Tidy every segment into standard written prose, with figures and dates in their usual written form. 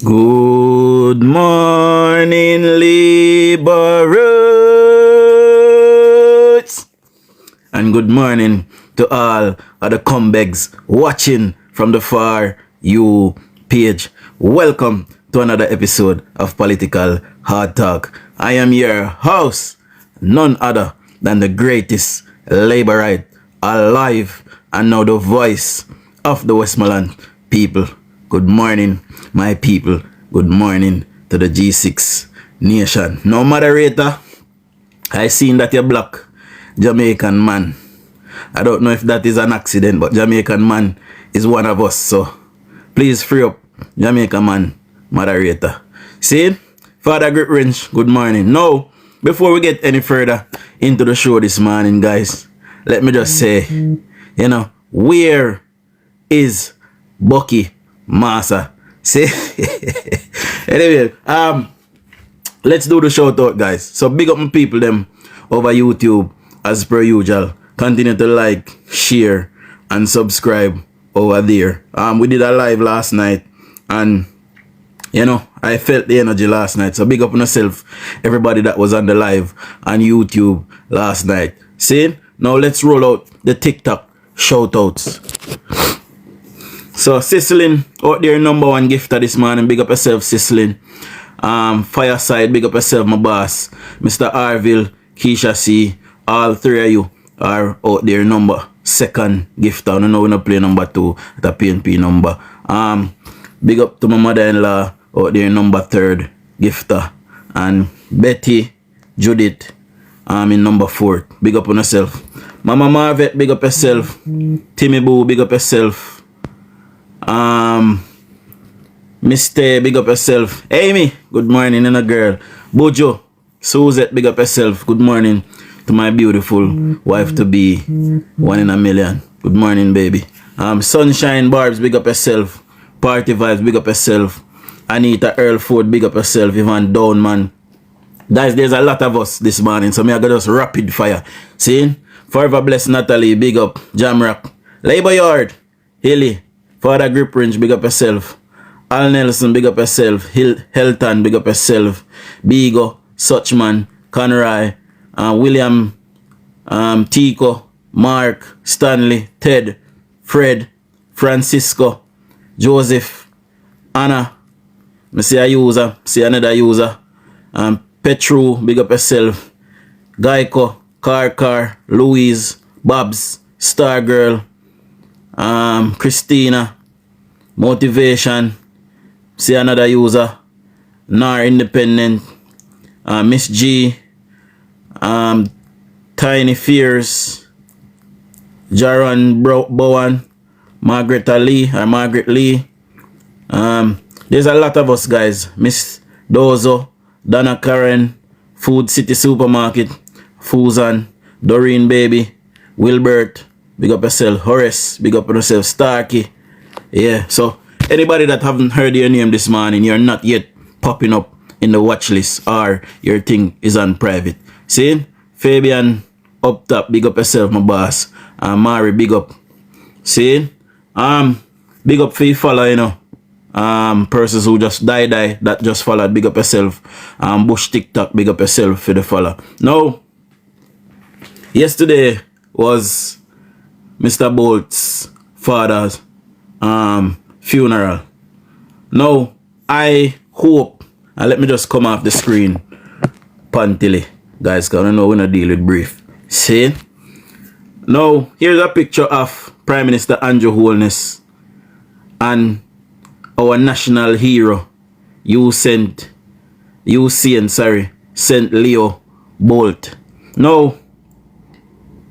Good morning, Liberates! And good morning to all of the comebacks watching from the Far You page. Welcome to another episode of Political Hard Talk. I am your host, none other than the greatest Labourite alive and now the voice of the Westmoreland people. Good morning, my people. Good morning to the G6 nation. No moderator, I seen that you're black Jamaican man. I don't know if that is an accident, but Jamaican man is one of us. So please free up Jamaican man moderator. See, Father Grip Range, good morning. Now, before we get any further into the show this morning, guys, let me just say, where is Bucky? Massa. See? Anyway, let's do the shout out, guys. So big up my people them over YouTube as per usual. Continue to like, share, and subscribe over there. We did a live last night, and I felt the energy last night. So big up on yourself, everybody that was on the live on YouTube last night. See? Now let's roll out the TikTok shout outs. So Cicilline out there, number one gifter this morning. Big up yourself, Cicilline. Fireside, big up yourself, my boss. Mr. Arville, Keisha C. All three of you are out there, number second gifter. I don't know when I play number two, the PNP number. Big up to my mother-in-law out there, number third gifter. And Betty, Judith, in number fourth. Big up on yourself. Mama Marvet, big up yourself. Timmy Boo, big up yourself. Mr. Big up yourself. Amy, good morning, and a girl. Bojo, Suzette, big up yourself. Good morning to my beautiful wife to be, 1 in a million. Good morning, baby. Sunshine Barbs, big up yourself. Party Vibes, big up yourself. Anita Earl Ford, big up yourself. Ivan Downman. Guys, there's a lot of us this morning, so me I got just rapid fire. See? Forever Bless Natalie, big up. Jamrock. Labor Yard, Hilly. Father Grip Range, big up yourself. Al Nelson, big up yourself. Helton, big up yourself. Bigo, Suchman, Conroy, William, Tico, Mark, Stanley, Ted, Fred, Francisco, Joseph, Anna. I see a user, see another user. Petru, big up yourself. Geico, Car, Louise, Babs, Stargirl, Christina, Motivation, see another user, Nar Independent, Miss G, Tiny Fears, Jaron Bowen, Margaret Lee. There's a lot of us, guys. Miss Dozo, Donna Karen, Food City Supermarket, Fuzan, Doreen Baby, Wilbert, big up yourself. Horace, big up yourself. Starkey. Yeah, so anybody that haven't heard your name this morning, you're not yet popping up in the watch list or your thing is on private. See? Fabian up top, big up yourself, my boss. Mari, big up. See? Big up for you follow, persons who just die, that just followed, big up yourself. Bush TikTok, big up yourself for the follow. Now, yesterday was Mr. Bolt's father's funeral. Now, I hope, and let me just come off the screen pantily, guys, because I know we're going to deal with brief. See? Now, here's a picture of Prime Minister Andrew Holness and our national hero, St. Leo Bolt. Now,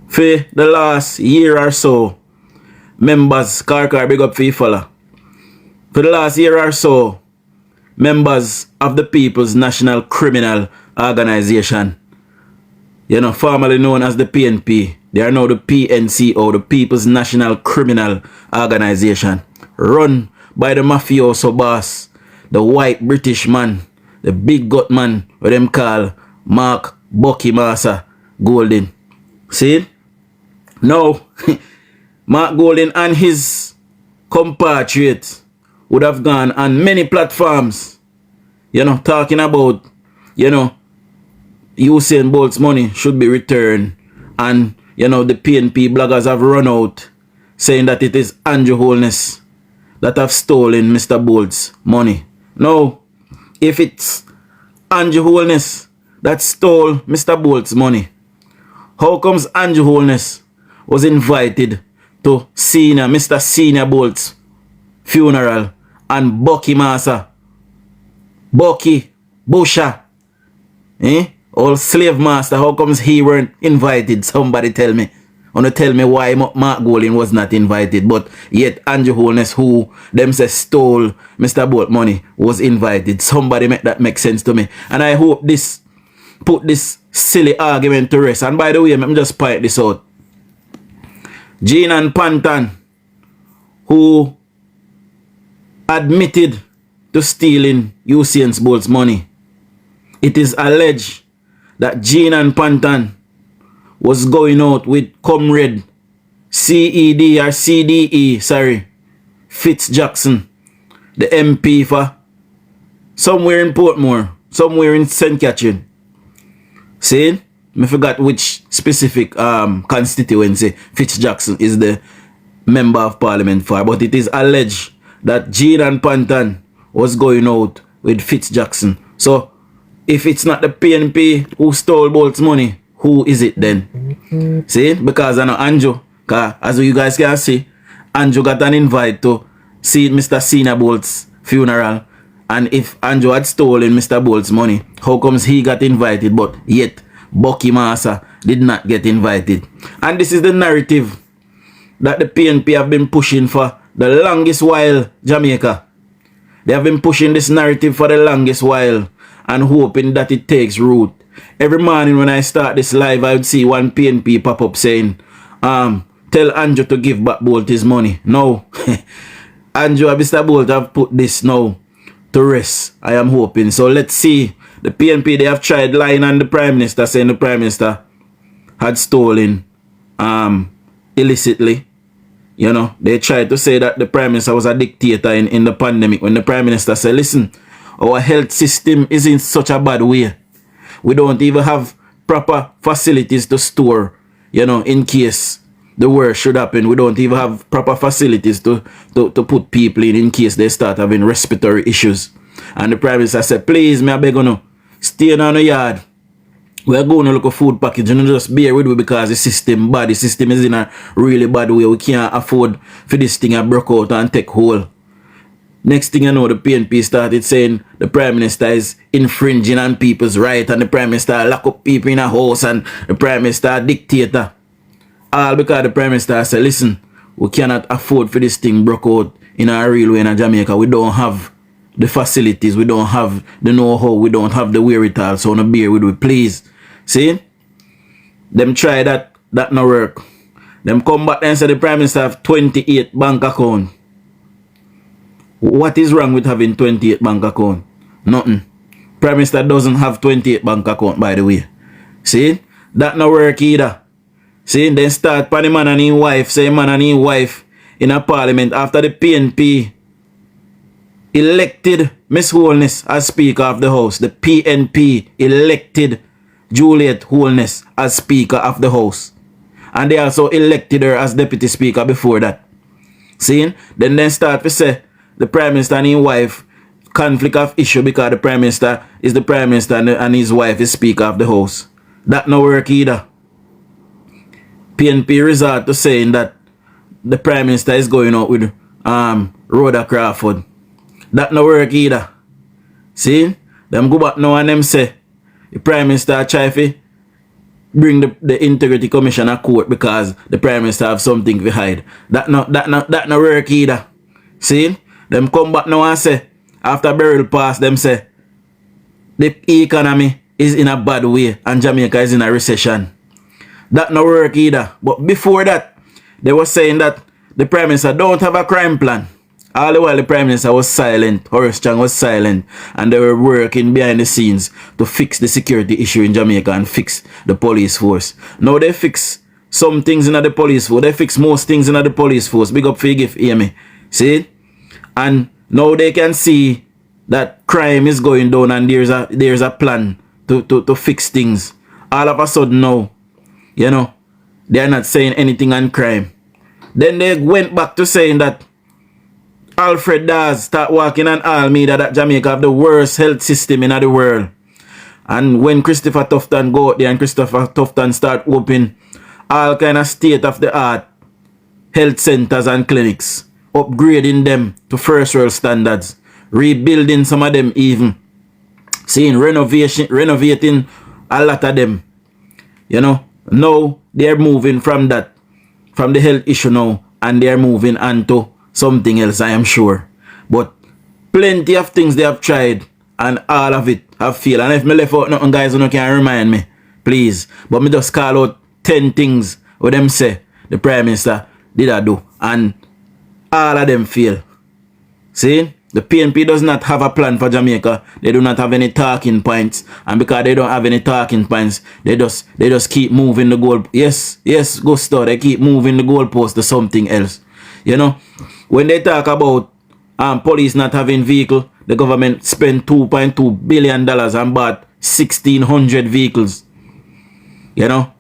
for the last year or so, members, car big up for you fella. For the last year or so, members of the People's National Criminal Organization, formerly known as the PNP, they are now the PNCO, the People's National Criminal Organization, run by the mafioso boss, the white British man, the big gut man, what them call Bucky Massa Golden. See? Now, Mark Golden and his compatriots would have gone on many platforms, talking about, Usain Bolt's money should be returned. And, the PNP bloggers have run out saying that it is Andrew Holness that have stolen Mr. Bolt's money. Now, if it's Andrew Holness that stole Mr. Bolt's money, how comes Andrew Holness was invited to Mr. Senior Bolt's funeral and Bucky Massa, Bucky, Busha, all slave master, how comes he weren't invited? Somebody tell me. Wanna tell me why Mark Golden was not invited, but yet Andrew Holness, who them say stole Mr. Bolt money, was invited. Somebody make that make sense to me. And I hope this put this silly argument to rest. And by the way, let me just point this out. Jean and Pantan, who admitted to stealing Usain Bolt's money, it is alleged that Jean and Pantan was going out with comrade Fitz Jackson, the MP for somewhere in Portmore, somewhere in St. Catherine. See? I forgot which specific constituency Fitz Jackson is the member of parliament for, but it is alleged that Jean and Pantan was going out with Fitz Jackson. So, if it's not the PNP who stole Bolt's money, who is it then? See? Because I know Andrew, as you guys can see, Andrew got an invite to see Mr. Senior Bolt's funeral. And if Andrew had stolen Mr. Bolt's money, how comes he got invited, but yet Bucky Massa did not get invited? And this is the narrative that the PNP have been pushing for the longest while, Jamaica. They have been pushing this narrative for the longest while and hoping that it takes root. Every morning when I start this live, I would see one PNP pop up saying, tell Andrew to give back Bolt his money. No. Andrew and Mr. Bolt have put this now to rest, I am hoping. So let's see. The PNP, they have tried lying on the Prime Minister, saying the Prime Minister had stolen illicitly. They tried to say that the Prime Minister was a dictator in the pandemic, when the Prime Minister said, listen, our health system is in such a bad way. We don't even have proper facilities to store, in case the worst should happen. We don't even have proper facilities to put people in case they start having respiratory issues. And the Prime Minister said, please, I beg you, stay in the yard. We are going to look at food package, just bear with me because the system bad. The system is in a really bad way. We can't afford for this thing to break out and take hold. Next thing I know, the PNP started saying the Prime Minister is infringing on people's rights, and the Prime Minister lock up people in a house, and the Prime Minister a dictator. All because the Prime Minister said, listen, we cannot afford for this thing broke out in a real way in Jamaica. We don't have the facilities, we don't have the know-how, we don't have the wherewithal, so no bear with me, please. See? Them try that no work. Them come back and say the Prime Minister have 28 bank account. What is wrong with having 28 bank account? Nothing. Prime Minister doesn't have 28 bank account, by the way. See? That no work either. See? Then start pan the man and his wife, say man and his wife in a parliament after the PNP elected Miss Holness as Speaker of the House. The PNP elected Juliet Holness as Speaker of the House. And they also elected her as Deputy Speaker before that. See? Then start to say the Prime Minister and his wife conflict of issue because the Prime Minister is the Prime Minister and his wife is Speaker of the House. That no work either. PNP resort to saying that the Prime Minister is going out with Rhoda Crawford. That no work either. See? Them go back now and them say the Prime Minister try to bring the Integrity Commission a court because the Prime Minister have something to hide. That no work either. See? Them come back now and say after Beryl pass, them say the economy is in a bad way and Jamaica is in a recession. That no work either. But before that, they were saying that the Prime Minister don't have a crime plan. All the while the Prime Minister was silent, Horace Chang was silent, and they were working behind the scenes to fix the security issue in Jamaica and fix the police force. Now they fix some things in the police force. They fix most things in the police force. Big up for you, hear me. See? And now they can see that crime is going down and there's a plan to fix things. All of a sudden now, you know, they're not saying anything on crime. Then they went back to saying that Alfred Dawes start walking on all media that Jamaica have the worst health system in the world. And when Christopher Tufton go out there and Christopher Tufton start opening all kind of state-of-the-art health centers and clinics, upgrading them to first world standards, rebuilding some of them even, seeing renovating a lot of them. You know, now they're moving from that, from the health issue now, and they're moving on to something else, I am sure. But plenty of things they have tried and all of it have failed. And if me left out nothing, guys, you can remind me, please. But me just call out 10 things what them say the Prime Minister did I do, and all of them fail. See? The PNP does not have a plan for Jamaica. They do not have any talking points. And because they don't have any talking points, they just keep moving the goal. Yes, Gusto, they keep moving the goalpost to something else. You know, when they talk about police not having vehicle, the government spent $2.2 billion and bought 1,600 vehicles. You know,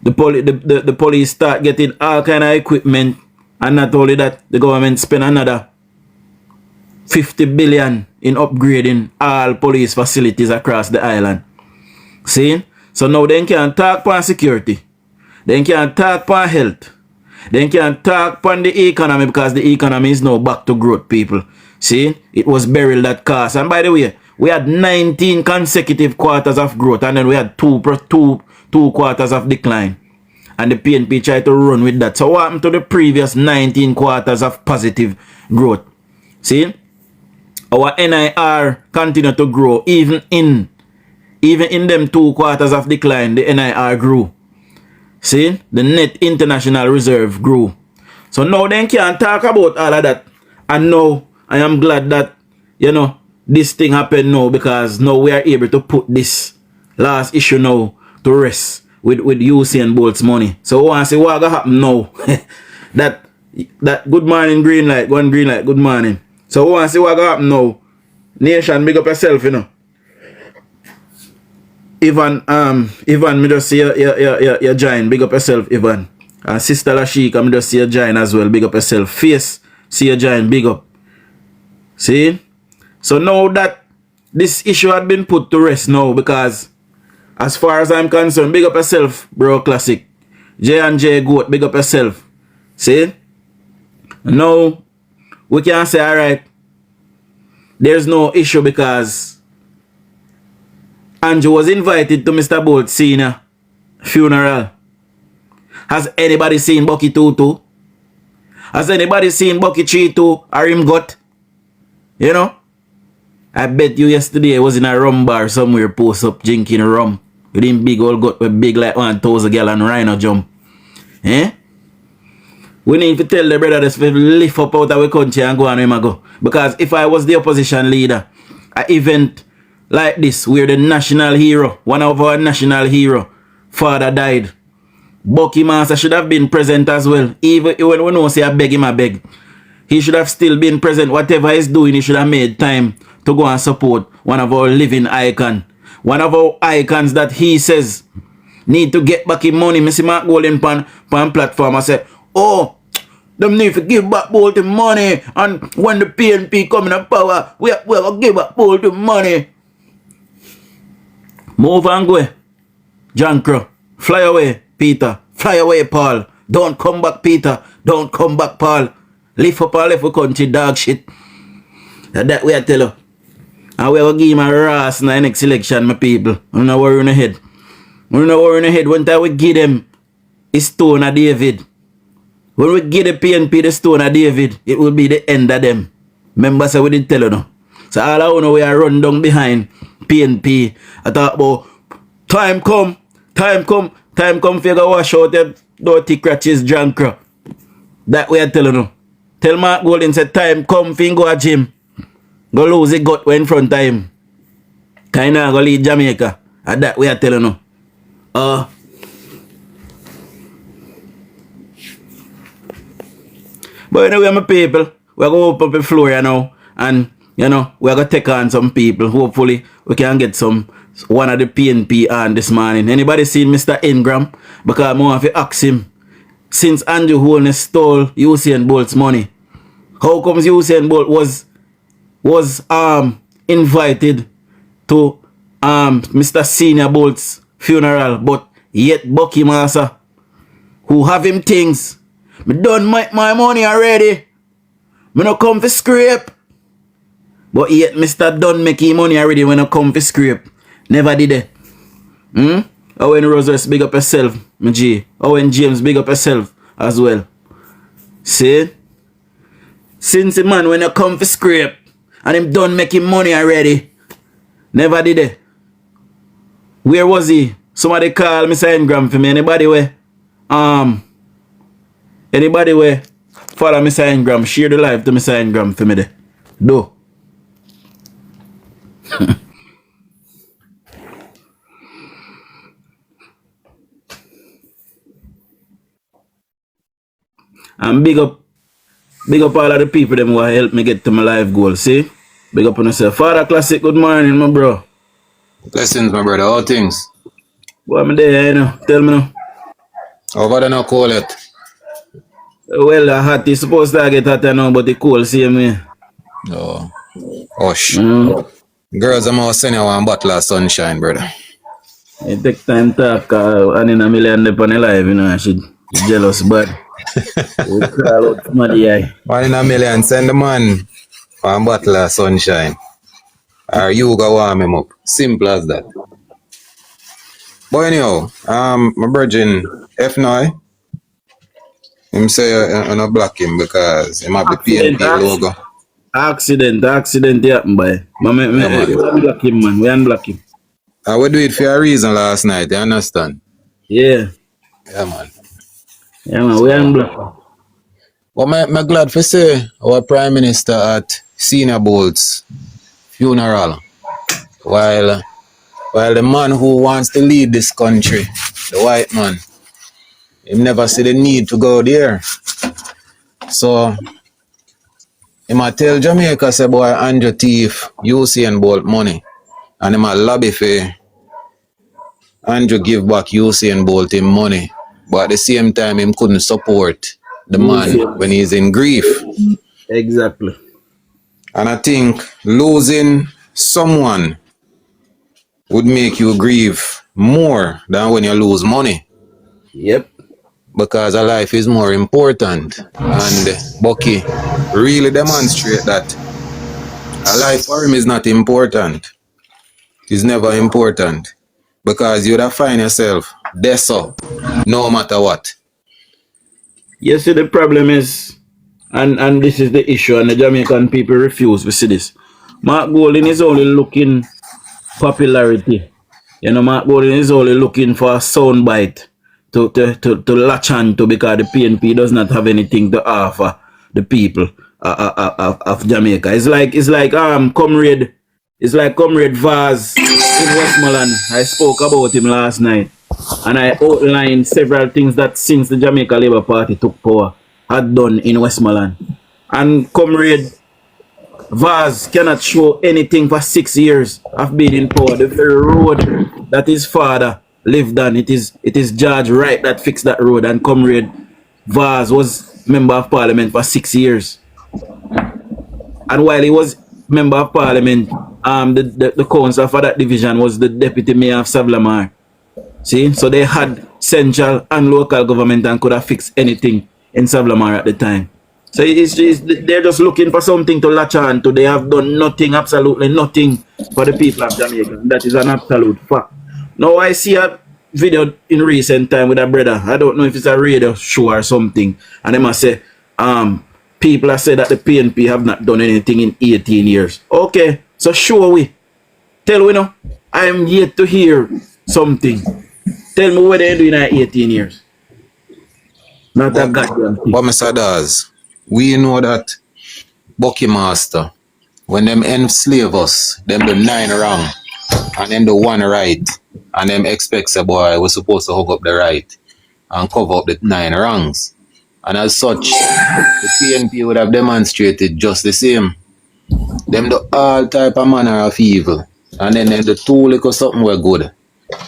the police start getting all kind of equipment, and not only that, the government spent another 50 billion in upgrading all police facilities across the island. See? So now they can't talk about security. They can't talk about health. They can't talk about the economy because the economy is now back to growth, people. See? It was burial that cost. And by the way, we had 19 consecutive quarters of growth, and then we had two quarters of decline. And the PNP tried to run with that. So what happened to the previous 19 quarters of positive growth? See? Our NIR continued to grow. Even in them 2 quarters of decline, the NIR grew. See? The net international reserve grew. So now they can't talk about all of that. And now I am glad that, you know, this thing happened now, because now we are able to put this last issue now to rest with Usain Bolt's money. So I want to see what gonna happen now. that good morning green light, one green light, good morning. So I want to see what gonna happen now. Nation, big up yourself, you know. Ivan, me just see you join. Big up yourself, Ivan. And Sister Lashika, me just see you join as well. Big up yourself. Face, see you join. Big up. See? So now that this issue had been put to rest now, because as far as I'm concerned, big up yourself, bro, classic. J&J Goat, big up yourself. See? Now, we can say, alright, there's no issue because Andrew was invited to Mr. Bolt Senior funeral. Has anybody seen Bucky 2-2? Has anybody seen Bucky 3-2 or him got? You know? I bet you yesterday I was in a rum bar somewhere, post up drinking rum. With him big old gut with big like 1,000 gal and rhino jump. Eh? We need to tell the brother this to lift up out of the country and go on him and go. Because if I was the opposition leader, an event like this where the national hero, one of our national hero, father died, Bucky Massa should have been present as well. Even when we know say I beg him, I beg. He should have still been present. Whatever he's doing, he should have made time to go and support one of our living icons. One of our icons that he says need to get back in money. Mr. Mark Golden pan platform. I say, oh, them need to give back Bolt the money. And when the PNP come in power, we will give back Bolt the money. Move and go. John Crow. Fly away, Peter. Fly away, Paul. Don't come back, Peter. Don't come back, Paul. Lift up all left for country dog shit. That way I tell you. And we will give him a ras in the next election, my people. I'm not worrying ahead. We're not worrying ahead. One time we give them a stone of David. When we give the PNP the stone of David, it will be the end of them. Remember, so we didn't tell you no. So all I know we are run down behind PNP. I talk about time come for you to wash out your dirty crutches, drunk. That way I tell you no. Tell Mark Golden said time come for him go a gym. Go lose the gut when in front of him. Kinda go lead Jamaica. And that way I tell you no. But anyway, my people, we're going to open up the floor here now. And, you know, we're going to take on some people. Hopefully, we can get one of the PNP on this morning. Anybody seen Mr. Ingram? Because I want to ask him, since Andrew Holness stole Usain Bolt's money, how comes Usain Bolt was invited to Mr. Senior Bolt's funeral, but yet Bucky Massa, who have him things, me done my money already. Me no come for scrape. But yet Mr. Done make him money already when I come for scrape. Never did it. Owen Roses, big up yourself, my G. Owen James, big up yourself as well. See? Since the man when I come for scrape and him done making money already. Never did it. Where was he? Somebody call Mr. Ingram for me. Anybody where follow Mr. Ingram, share the live to Mr. Ingram for me there. Do. And big up all of the people them who help me get to my life goal, see? Big up on yourself. Father Classic, good morning, my bro. Blessings, my brother. All things. What am I there, you know? Tell me now. How do not call it? Well, the hot is supposed to get hotter now, but the cold same way. Oh. Hush. Girls, I'm out sending you one bottle of sunshine, brother. It take time to talk, and in a million up on the live, you know, she jealous, but we call out somebody eye. 1 in a million, send the man one bottle of sunshine. Or you go warm him up. Simple as that. But anyhow, my virgin F now, him say I not block him because he might be PNP logo. Accident happen by. We unblock him, man. We unblock him. We do it for a reason last night, you understand? Yeah. Yeah, man. Yeah, man, we unblock him. But I'm glad for say our Prime Minister at Senior Bolt's funeral. While the man who wants to lead this country, the white man, he never see the need to go there. So he might tell Jamaica say boy Andrew thief Usain Bolt money. And he might lobby for Andrew give back Usain Bolt him money. But at the same time him couldn't support the man when he's in grief. Exactly. And I think losing someone would make you grieve more than when you lose money. Yep. Because a life is more important. And Bucky really demonstrate that a life for him is not important. It's never important. Because you'd have find yourself deso no matter what. You see, the problem is, and this is the issue, and the Jamaican people refuse to see this. Mark Golden is only looking popularity. You know, Mark Golden is only looking for a soundbite to latch on to, because the PNP does not have anything to offer the people of Jamaica. It's like Comrade Vaz in Westmoreland. I spoke about him last night, and I outlined several things that since the Jamaica Labour Party took power had done in Westmoreland. And Comrade Vaz cannot show anything for 6 years of being in power. The very road that his father lived on, it is George Wright that fixed that road, and Comrade Vaz was member of parliament for 6 years. And while he was member of parliament, the councillor for that division was the deputy mayor of Savlamar. See, so they had central and local government and could have fixed anything in Savlamar at the time. So they're just looking for something to latch on to. They have done nothing, absolutely nothing for the people of Jamaica. That is an absolute fact. Now I see a video in recent time with a brother. I don't know if it's a radio show or something. And they must say, people have said that the PNP have not done anything in 18 years. Okay, so show we. Tell we now. I am yet to hear something. Tell me what they're doing in 18 years. Not a goddamn thing. But Mr. Daz, we know that Bucky Master, when them enslave us, them do 9 wrong, and then the 1 right, and them expects a boy was supposed to hook up the right and cover up the 9 wrongs. And as such, the PNP would have demonstrated just the same. Them do all type of manner of evil, and then the 2 little something were good,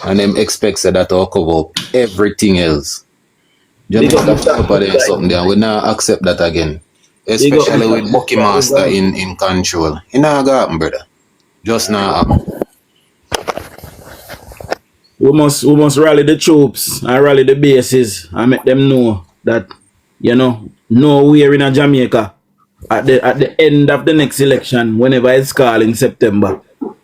and them expects that to cover up everything else. Jamaica for there something there. We not accept that again. Especially with Bucky Master in control. It not gonna happen, brother. Just not happen. We must rally the troops and rally the bases and make them know that, you know, nowhere in a Jamaica at the end of the next election, whenever it's called in September,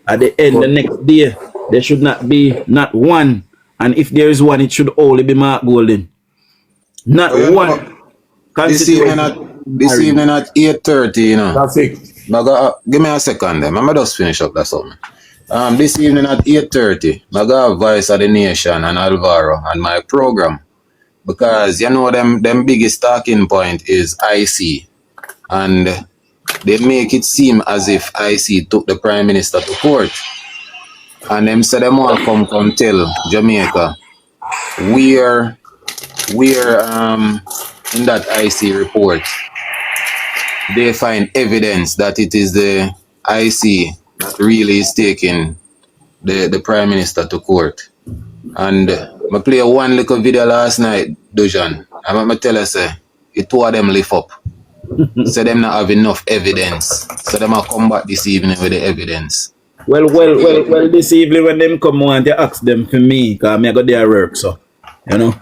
at the end the next day, there should not be not one. And if there is one, it should only be Mark Golden. Not one. This evening at 8:30, you know. That's it. Give me a second then. I'm just finish up that something. This evening at 8:30, I got Voice of the Nation and Alvaro on my program. Because you know them biggest talking point is IC. And they make it seem as if IC took the Prime Minister to court. And them said them all come tell Jamaica we're in that IC report they find evidence that it is the IC that really is taking the Prime Minister to court. And I play one little video last night, DUJON, and I'm tell you say it 2 of them lift up. So them not have enough evidence. So them will come back this evening with the evidence. Well, this evening when them come on, they ask them for me, because I go there work, so, you know,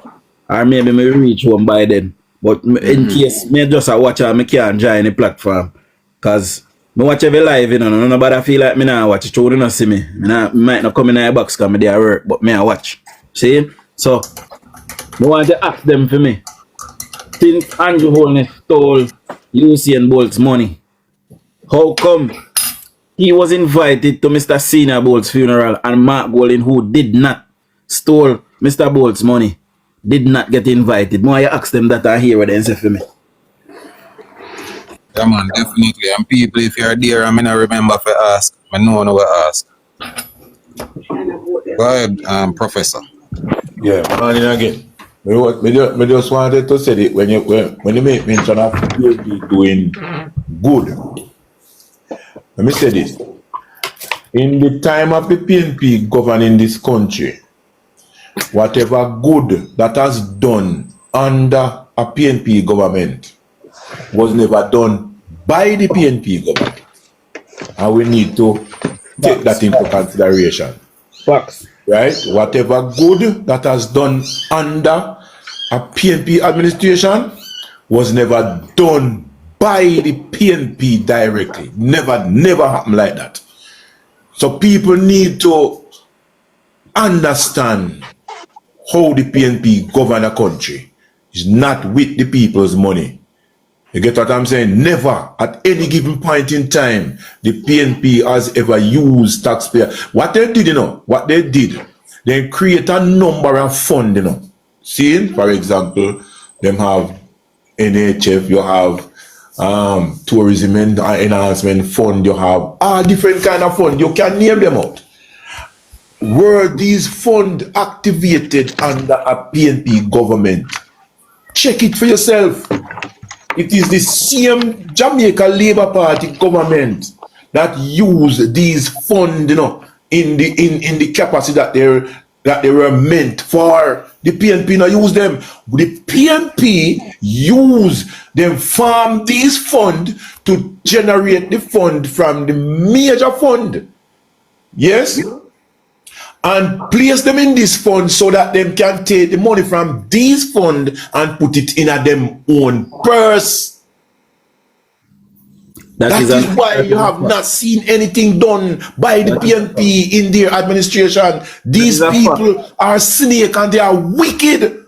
or maybe me reach home by then. But in case me just a watch and I can't join the platform, because me watch every live, you know, nobody feel like me now watch it, you don't see me. Might not come in the box because me there work, but me I watch. See? So, I want to ask them for me. Since Andrew Holness stole Usain Bolt's money, how come he was invited to Mr. Senior Bolt's funeral and Mark Golden, who did not stole Mr. Bolt's money, did not get invited? Why you ask them that I hear what they say for me? Yeah man, definitely. And people, if you're there, I mean I remember if I ask. I know I will ask. Go ahead, Professor. Yeah, morning again. Me just wanted to say it when you make mention of PNP doing good. Let me say this. In the time of the PNP governing this country, whatever good that has done under a PNP government was never done by the PNP government. And we need to take that into consideration. Facts. Right? Whatever good that has done under a PNP administration was never done by the PNP directly. Never happened like that. So people need to understand how the PNP govern a country. It's not with the people's money. You get what I'm saying? Never, at any given point in time, the PNP has ever used taxpayer. What they did, they create a number of fund, See, for example, them have NHF, you have tourism and enhancement fund, you have all different kind of fund. You can name them out. Were these funds activated under a PNP government? Check it for yourself. It is the same Jamaica Labour Party government that use these funds, in the capacity that they were meant for. The PNP not use them. The PNP use them from these funds to generate the fund from the major fund. Yes? and place them in this fund so that them can take the money from these fund and put it in a them own purse. That is why you have not seen anything done by the PNP in their administration. These people are snake and they are wicked.